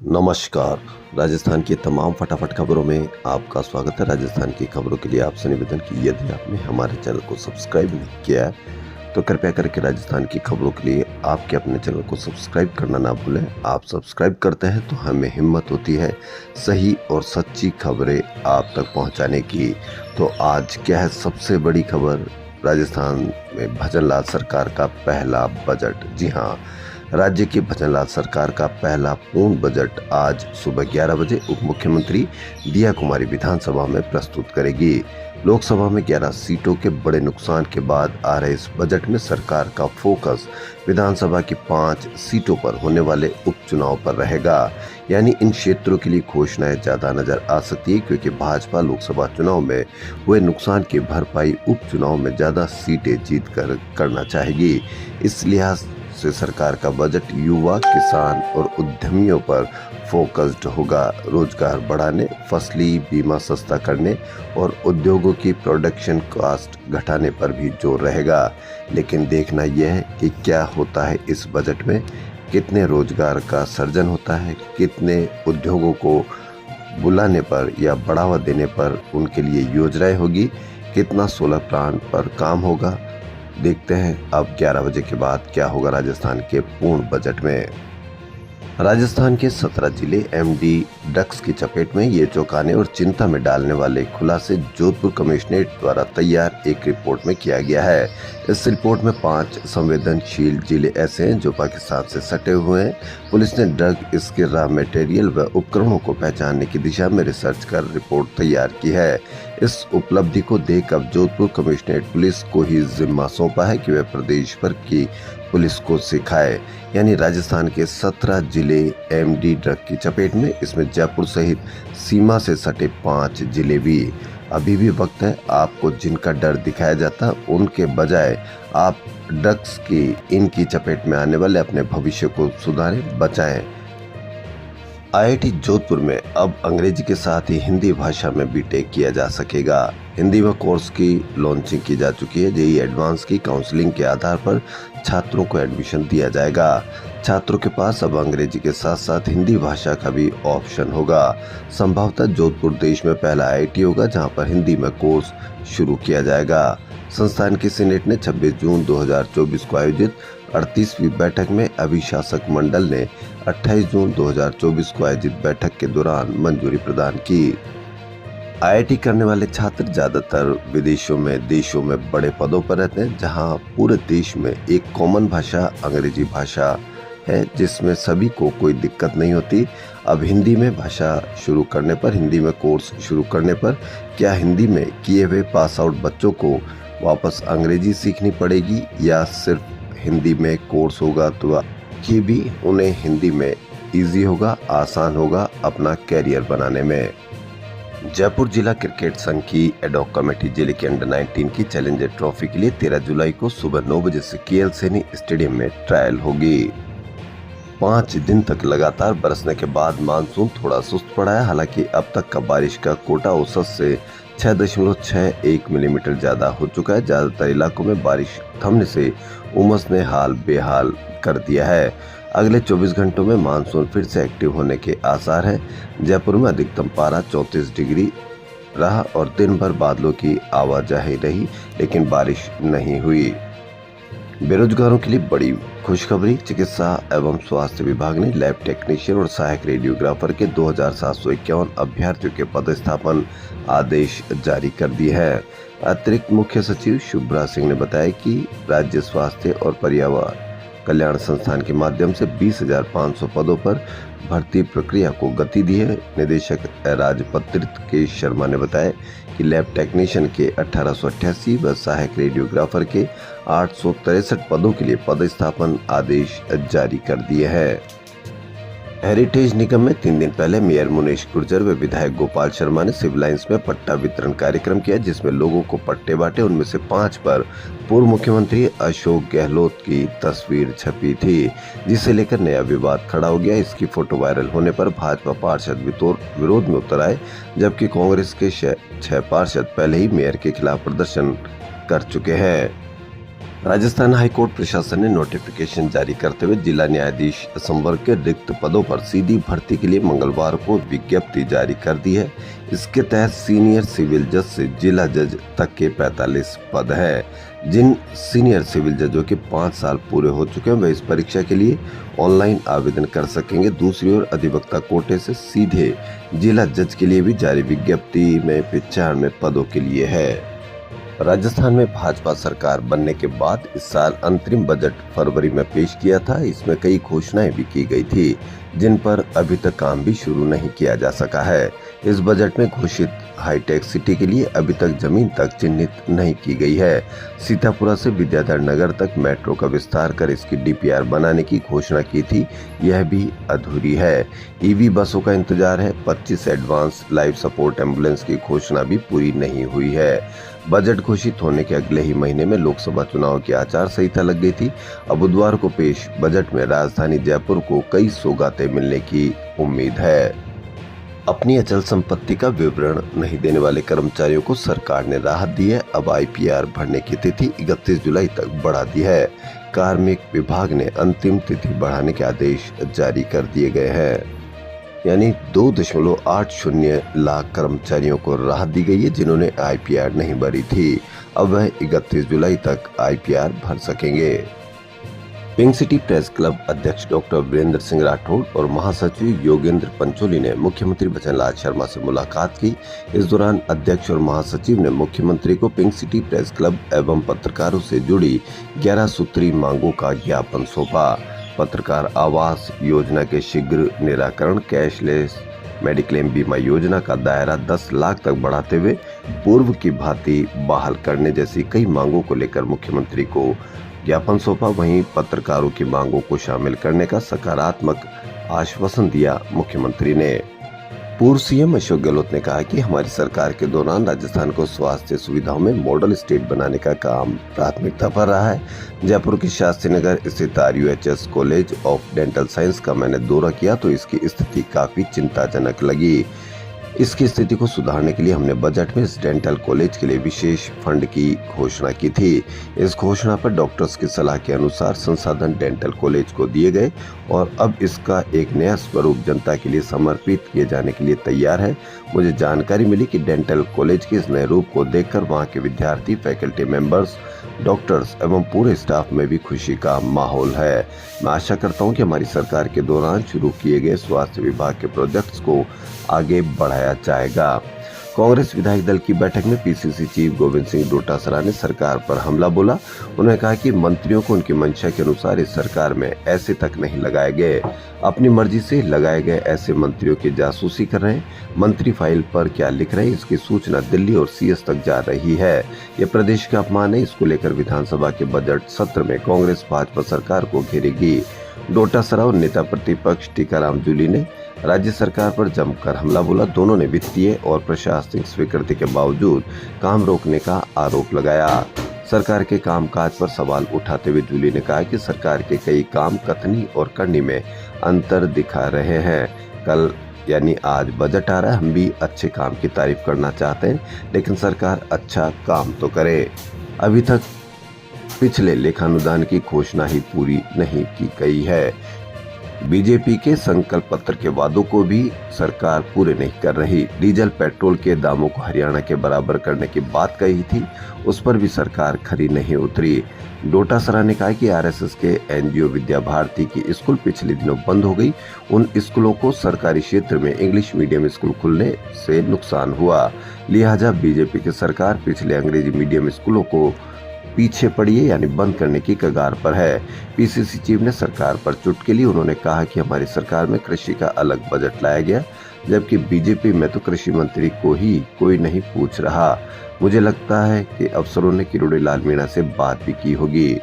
नमस्कार। राजस्थान की तमाम फटाफट खबरों में आपका स्वागत है। राजस्थान की खबरों के लिए आपसे निवेदन कि यदि आपने हमारे चैनल को सब्सक्राइब नहीं किया है तो कृपया करके राजस्थान की खबरों के लिए आपके अपने चैनल को सब्सक्राइब करना ना भूलें। आप सब्सक्राइब करते हैं तो हमें हिम्मत होती है सही और सच्ची खबरें आप तक पहुंचाने की। तो आज क्या है सबसे बड़ी खबर? राजस्थान में भजनलाल सरकार का पहला बजट। जी हाँ, राज्य की भजनलाल सरकार का पहला पूर्ण बजट आज सुबह 11 बजे उप मुख्यमंत्री दिया कुमारी विधानसभा में प्रस्तुत करेगी। लोकसभा में 11 सीटों के बड़े नुकसान के बाद आ रहे इस बजट में सरकार का फोकस विधानसभा की 5 सीटों पर होने वाले उपचुनाव पर रहेगा। यानी इन क्षेत्रों के लिए घोषणाएं ज्यादा नजर आ सकती है, क्योंकि भाजपा लोकसभा चुनाव में हुए नुकसान की भरपाई उपचुनाव में ज्यादा सीटें जीत कर करना चाहेगी। इस लिहाज से सरकार का बजट युवा, किसान और उद्यमियों पर फोकस्ड होगा। रोजगार बढ़ाने, फसली बीमा सस्ता करने और उद्योगों की प्रोडक्शन कॉस्ट घटाने पर भी जोर रहेगा। लेकिन देखना यह है कि क्या होता है इस बजट में, कितने रोजगार का सृजन होता है, कितने उद्योगों को बुलाने पर या बढ़ावा देने पर उनके लिए योजनाएं होगी, कितना सोलर प्लांट पर काम होगा। देखते हैं अब 11 बजे के बाद क्या होगा राजस्थान के पूर्ण बजट में। राजस्थान के 17 जिले एमडी ड्रग्स की चपेट में, ये चौंकाने और चिंता में डालने वाले खुलासे जोधपुर कमिश्नरेट द्वारा तैयार एक रिपोर्ट में किया गया है। इस रिपोर्ट में 5 संवेदनशील जिले ऐसे हैं जो पाकिस्तान से सटे हुए हैं। पुलिस ने ड्रग, इसके रॉ मटेरियल व उपकरणों को पहचानने की दिशा में रिसर्च कर रिपोर्ट तैयार की है। इस उपलब्धि को देख अब जोधपुर कमिश्नरेट पुलिस को ही जिम्मा सौंपा है कि वह प्रदेश भर की पुलिस को सिखाए। यानी राजस्थान के 17 जिले एमडी ड्रग की चपेट में, इसमें जयपुर सहित सीमा से सटे 5 जिले भी। अभी भी वक्त है, आपको जिनका डर दिखाया जाता उनके बजाय आप ड्रग्स की इनकी चपेट में आने वाले अपने भविष्य को सुधारें, बचाएं। आईआईटी जोधपुर में अब अंग्रेजी के साथ ही हिंदी भाषा में बीटेक किया जा सकेगा। हिंदी में कोर्स की लॉन्चिंग की जा चुकी है। जेईई एडवांस की काउंसलिंग के आधार पर छात्रों को एडमिशन दिया जाएगा। छात्रों के पास अब अंग्रेजी के साथ साथ हिंदी भाषा का भी ऑप्शन होगा। संभवतः जोधपुर देश में पहला आईआईटी होगा जहां पर हिंदी में कोर्स शुरू किया जाएगा। संस्थान की सीनेट ने 26 जून 2024 को आयोजित 38वीं बैठक में अभिशासक मंडल ने 28 जून 2024 को आयोजित बैठक के दौरान मंजूरी प्रदान की। आईआईटी करने वाले छात्र ज्यादातर विदेशों में, देशों में बड़े पदों पर रहते हैं, जहां पूरे देश में एक कॉमन भाषा अंग्रेजी भाषा है जिसमें सभी को कोई दिक्कत नहीं होती। अब हिंदी में भाषा शुरू करने पर, हिंदी में कोर्स शुरू करने पर क्या हिंदी में किए हुए पास आउट बच्चों को वापस अंग्रेजी सीखनी पड़ेगी या सिर्फ हिंदी में कोर्स होगा? तो ये भी उन्हें हिंदी में इजी होगा, आसान होगा अपना कैरियर बनाने में। जयपुर जिला क्रिकेट संघ की एडॉक कमेटी जिले के अंडर 19 की चैलेंजर ट्रॉफी के लिए 13 जुलाई को सुबह 9 बजे से केएल सैनी स्टेडियम में ट्रायल होगी। 5 दिन तक लगातार बरसने के बाद मानसून थोड़ा सुस्त पड़ा है। हालांकि अब तक का बारिश का कोटा औसत से 6.61 मिलीमीटर ज्यादा हो चुका है। ज्यादातर इलाकों में बारिश थमने से उमस ने हाल बेहाल कर दिया है। अगले 24 घंटों में मानसून फिर से एक्टिव होने के आसार हैं। जयपुर में अधिकतम पारा 34 डिग्री रहा और दिन भर बादलों की आवाजाही रही, लेकिन बारिश नहीं हुई। बेरोजगारों के लिए बड़ी खुशखबरी। चिकित्सा एवं स्वास्थ्य विभाग ने लैब टेक्नीशियन और सहायक रेडियोग्राफर के 2751 अभ्यर्थियों के पदस्थापन आदेश जारी कर दिए हैं। अतिरिक्त मुख्य सचिव शुभ्रा सिंह ने बताया कि राज्य स्वास्थ्य और पर्यावरण कल्याण संस्थान के माध्यम से 20,500 पदों पर भर्ती प्रक्रिया को गति दी है। निदेशक राजपत्रित के शर्मा ने बताया कि लैब टेक्नीशियन के 1888 व सहायक रेडियोग्राफर के 863 पदों के लिए पदस्थापन आदेश जारी कर दिए हैं। हेरिटेज निगम में 3 दिन पहले मेयर मुनेश गुर्जर व विधायक गोपाल शर्मा ने सिविल लाइंस में पट्टा वितरण कार्यक्रम किया, जिसमें लोगों को पट्टे बांटे। उनमें से 5 पर पूर्व मुख्यमंत्री अशोक गहलोत की तस्वीर छपी थी, जिसे लेकर नया विवाद खड़ा हो गया। इसकी फोटो वायरल होने पर भाजपा पार्षद विरोध में उतर आए, जबकि कांग्रेस के 6 पार्षद पहले ही मेयर के खिलाफ प्रदर्शन कर चुके हैं। राजस्थान हाईकोर्ट प्रशासन ने नोटिफिकेशन जारी करते हुए जिला न्यायाधीश संवर्ग के रिक्त पदों पर सीधी भर्ती के लिए मंगलवार को विज्ञप्ति जारी कर दी है। इसके तहत सीनियर सिविल जज से जिला जज तक के 45 पद हैं। जिन सीनियर सिविल जजों के 5 साल पूरे हो चुके हैं वे इस परीक्षा के लिए ऑनलाइन आवेदन कर सकेंगे। दूसरी ओर अधिवक्ता कोटे से सीधे जिला जज के लिए भी जारी विज्ञप्ति में 95 पदों के लिए है। राजस्थान में भाजपा सरकार बनने के बाद इस साल अंतरिम बजट फरवरी में पेश किया था। इसमें कई घोषणाएं भी की गई थी जिन पर अभी तक काम भी शुरू नहीं किया जा सका है। इस बजट में घोषित हाईटेक सिटी के लिए अभी तक जमीन तक चिन्हित नहीं की गई है। सीतापुरा से विद्याधर नगर तक मेट्रो का विस्तार कर इसकी डीपीआर बनाने की घोषणा की थी, यह भी अधूरी है। ईवी बसों का इंतजार है। 25 एडवांस लाइफ सपोर्ट एम्बुलेंस की घोषणा भी पूरी नहीं हुई है। बजट घोषित होने के अगले ही महीने में लोकसभा चुनाव की आचार संहिता लग गई थी। अब बुधवार को पेश बजट में राजधानी जयपुर को कई सौगातें मिलने की उम्मीद है। अपनी अचल संपत्ति का विवरण नहीं देने वाले कर्मचारियों को सरकार ने राहत दी है। अब आईपीआर भरने की तिथि 31 जुलाई तक बढ़ा दी है। कार्मिक विभाग ने अंतिम तिथि बढ़ाने के आदेश जारी कर दिए गए हैं। यानी 2.80 लाख कर्मचारियों को राहत दी गई है जिन्होंने आईपीआर नहीं भरी थी। अब वह 31 जुलाई तक आईपीआर भर सकेंगे। पिंक सिटी प्रेस क्लब अध्यक्ष डॉक्टर वीरेंद्र सिंह राठौड़ और महासचिव योगेंद्र पंचोली ने मुख्यमंत्री भजनलाल शर्मा से मुलाकात की। इस दौरान अध्यक्ष और महासचिव ने मुख्यमंत्री को पिंक सिटी प्रेस क्लब एवं पत्रकारों से जुड़ी 11 सूत्री मांगों का ज्ञापन सौंपा। पत्रकार आवास योजना के शीघ्र निराकरण, कैशलेस मेडिक्लेम बीमा योजना का दायरा 10 लाख तक बढ़ाते हुए पूर्व की भांति बहाल करने जैसी कई मांगों को लेकर मुख्यमंत्री को ज्ञापन सौंपा। वहीं पत्रकारों की मांगों को शामिल करने का सकारात्मक आश्वासन दिया मुख्यमंत्री ने। पूर्व सीएम अशोक गहलोत ने कहा कि हमारी सरकार के दौरान राजस्थान को स्वास्थ्य सुविधाओं में मॉडल स्टेट बनाने का काम प्राथमिकता पर रहा है। जयपुर के शास्त्री नगर स्थित RUHS college of dental science का मैंने दौरा किया तो इसकी स्थिति काफी चिंताजनक लगी। इसकी स्थिति को सुधारने के लिए हमने बजट में इस डेंटल कॉलेज के लिए विशेष फंड की घोषणा की थी। इस घोषणा पर डॉक्टर्स की सलाह के अनुसार संसाधन डेंटल कॉलेज को दिए गए और अब इसका एक नया स्वरूप जनता के लिए समर्पित किए जाने के लिए तैयार है। मुझे जानकारी मिली कि डेंटल कॉलेज के इस नए रूप को देखकर वहां के विद्यार्थी, फैकल्टी मेंबर्स, डॉक्टर्स एवं पूरे स्टाफ में भी खुशी का माहौल है। मैं आशा करता हूं कि हमारी सरकार के दौरान शुरू किए गए स्वास्थ्य विभाग के प्रोजेक्ट्स को आगे बढ़ाया जाएगा। कांग्रेस विधायक दल की बैठक में पीसीसी चीफ गोविंद सिंह डोटासरा ने सरकार पर हमला बोला। उन्होंने कहा कि मंत्रियों को उनकी मंशा के अनुसार इस सरकार में ऐसे तक नहीं लगाए गए। अपनी मर्जी से लगाए गए ऐसे मंत्रियों की जासूसी कर रहे हैं। मंत्री फाइल पर क्या लिख रहे हैं इसकी सूचना दिल्ली और CS तक जा रही है। ये प्रदेश का अपमान है। इसको लेकर विधानसभा के बजट सत्र में कांग्रेस भाजपा सरकार को घेरेगी। डोटासरा और नेता प्रतिपक्ष टीकाराम जूली ने राज्य सरकार पर जमकर हमला बोला। दोनों ने वित्तीय और प्रशासनिक स्वीकृति के बावजूद काम रोकने का आरोप लगाया। सरकार के कामकाज पर सवाल उठाते हुए जूली ने कहा कि सरकार के कई काम कथनी और करनी में अंतर दिखा रहे हैं। कल यानी आज बजट आ रहा है, हम भी अच्छे काम की तारीफ करना चाहते हैं, लेकिन सरकार अच्छा काम तो करे। अभी तक पिछले लेखानुदान की घोषणा ही पूरी नहीं की गई है। बीजेपी के संकल्प पत्र के वादों को भी सरकार पूरे नहीं कर रही। डीजल पेट्रोल के दामों को हरियाणा के बराबर करने की बात कही थी, उस पर भी सरकार खरी नहीं उतरी। डोटासरा ने कहा कि RSS के NGO विद्या भारती की स्कूल पिछले दिनों बंद हो गई। उन स्कूलों को सरकारी क्षेत्र में इंग्लिश मीडियम स्कूल खुलने से नुकसान हुआ, लिहाजा बीजेपी की सरकार पिछले अंग्रेजी मीडियम स्कूलों को पीछे पड़ी है, यानी बंद करने की कगार पर है। पीसीसी चीफ ने सरकार पर चुटकी ली। उन्होंने कहा कि हमारी सरकार में कृषि का अलग बजट लाया गया, जबकि बीजेपी में तो कृषि मंत्री को ही कोई नहीं पूछ रहा। मुझे लगता है कि अफसरों ने किरोड़ी लाल मीणा से बात भी की होगी।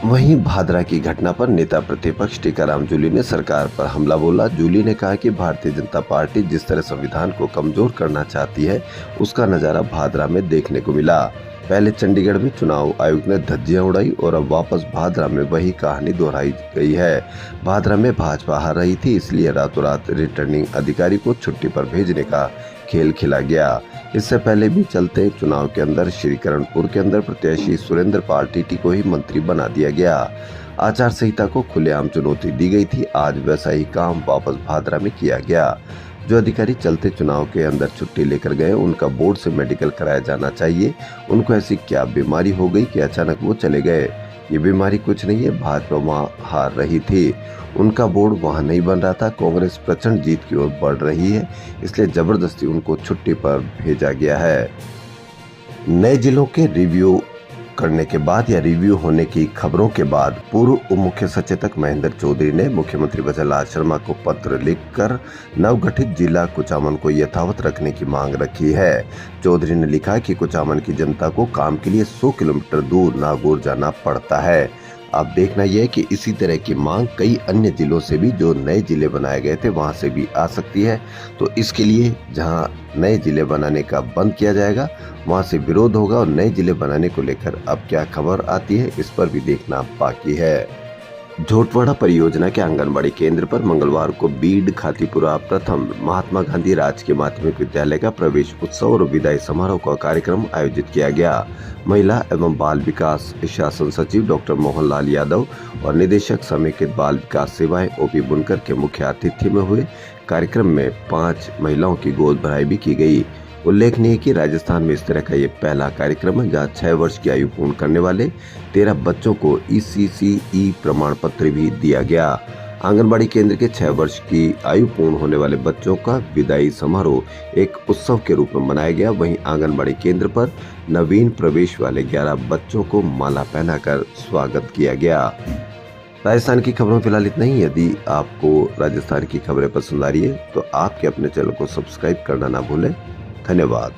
वहीं भादरा की घटना पर नेता प्रतिपक्ष टीकाराम जूली ने सरकार पर हमला बोला। जूली ने कहा कि भारतीय जनता पार्टी जिस तरह संविधान को कमजोर करना चाहती है, उसका नजारा भादरा में देखने को मिला। पहले चंडीगढ़ में चुनाव आयोग ने धज्जियां उड़ाई और अब वापस भादरा में वही कहानी दोहराई गई है। भादरा में भाजपा हार रही थी, इसलिए रातों रात रिटर्निंग अधिकारी को छुट्टी पर भेजने का खेल खेला गया। इससे पहले भी चलते चुनाव के अंदर श्रीकरणपुर के अंदर प्रत्याशी सुरेंद्र पाल टीटी को ही मंत्री बना दिया गया। आचार संहिता को खुलेआम चुनौती दी गई थी। आज वैसा ही काम वापस भादरा में किया गया। जो अधिकारी चलते चुनाव के अंदर छुट्टी लेकर गए, उनका बोर्ड से मेडिकल कराया जाना चाहिए। उनको ऐसी क्या बीमारी हो गई कि अचानक वो चले गए? ये बीमारी कुछ नहीं है, भाजपा वहाँ हार रही थी, उनका बोर्ड वहाँ नहीं बन रहा था। कांग्रेस प्रचंड जीत की ओर बढ़ रही है, इसलिए जबरदस्ती उनको छुट्टी पर भेजा गया है। नए जिलों के रिव्यू करने के बाद या रिव्यू होने की खबरों के बाद पूर्व उप मुख्य सचेतक महेंद्र चौधरी ने मुख्यमंत्री भजनलाल शर्मा को पत्र लिखकर नवगठित जिला कुचामन को यथावत रखने की मांग रखी है। चौधरी ने लिखा कि कुचामन की जनता को काम के लिए 100 किलोमीटर दूर नागौर जाना पड़ता है। अब देखना यह है कि इसी तरह की मांग कई अन्य जिलों से भी, जो नए जिले बनाए गए थे, वहां से भी आ सकती है। तो इसके लिए जहां नए जिले बनाने का बंद किया जाएगा, वहां से विरोध होगा और नए जिले बनाने को लेकर अब क्या खबर आती है, इस पर भी देखना बाकी है। झोटवाड़ा परियोजना के आंगनबाड़ी केंद्र पर मंगलवार को बीड खातीपुरा प्रथम महात्मा गांधी राजकीय माध्यमिक विद्यालय का प्रवेश उत्सव और विदाई समारोह का कार्यक्रम आयोजित किया गया। महिला एवं बाल विकास शासन सचिव डॉक्टर मोहनलाल यादव और निदेशक समेकित बाल विकास सेवाएं ओपी बुनकर के मुख्य आतिथ्य में हुए कार्यक्रम में 5 महिलाओं की गोद भराई भी की गई। उल्लेखनीय है कि राजस्थान में इस तरह का ये पहला कार्यक्रम है जहां 6 वर्ष की आयु पूर्ण करने वाले 13 बच्चों को ECCE प्रमाण पत्र भी दिया गया। आंगनबाड़ी केंद्र के 6 वर्ष की आयु पूर्ण होने वाले बच्चों का विदाई समारोह एक उत्सव के रूप में मनाया गया। वहीं आंगनबाड़ी केंद्र पर नवीन प्रवेश वाले 11 बच्चों को माला पहनाकर स्वागत किया गया। राजस्थान की खबरों फिलहाल इतना ही। यदि आपको राजस्थान की खबरें पसंद आ रही है तो आपके अपने चैनल को सब्सक्राइब करना ना भूलें। धन्यवाद।